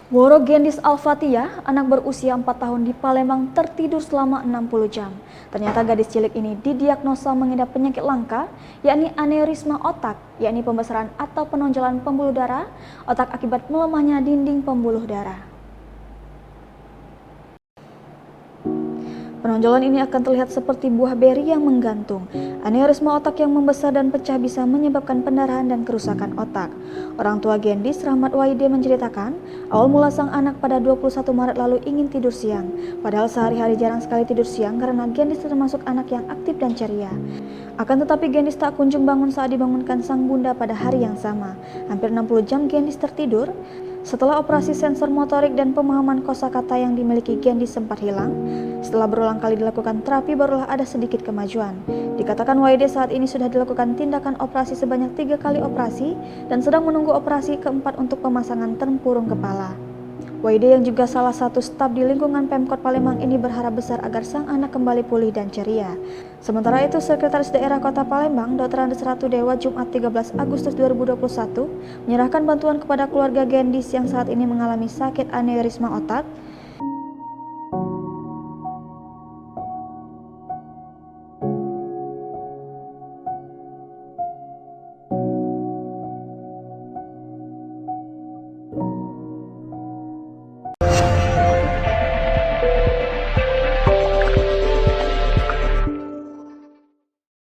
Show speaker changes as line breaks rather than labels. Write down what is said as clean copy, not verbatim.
Woro Gendis Alfatia, anak berusia 4 tahun di Palembang tertidur selama 60 jam. Ternyata gadis cilik ini didiagnosa mengidap penyakit langka, yakni aneurisma otak, yakni pembesaran atau penonjolan pembuluh darah otak akibat melemahnya dinding pembuluh darah. Penonjolan ini akan terlihat seperti buah beri yang menggantung. Aneurisma otak yang membesar dan pecah bisa menyebabkan pendarahan dan kerusakan otak. Orang tua Gendis, Rahmat Waide, menceritakan, awal mula sang anak pada 21 Maret lalu ingin tidur siang. Padahal sehari-hari jarang sekali tidur siang karena Gendis termasuk anak yang aktif dan ceria. Akan tetapi Gendis tak kunjung bangun saat dibangunkan sang bunda pada hari yang sama. Hampir 60 jam Gendis tertidur. Setelah operasi sensor motorik dan pemahaman kosakata yang dimiliki Gendis sempat hilang, setelah berulang kali dilakukan terapi barulah ada sedikit kemajuan. Dikatakan Waide saat ini sudah dilakukan tindakan operasi sebanyak 3 kali operasi dan sedang menunggu operasi keempat untuk pemasangan tempurung kepala. Waide yang juga salah satu staf di lingkungan Pemkot Palembang ini berharap besar agar sang anak kembali pulih dan ceria. Sementara itu, Sekretaris Daerah Kota Palembang, Dr. Andes Ratu Dewa, Jumat 13 Agustus 2021, menyerahkan bantuan kepada keluarga Gendis yang saat ini mengalami sakit aneurisma otak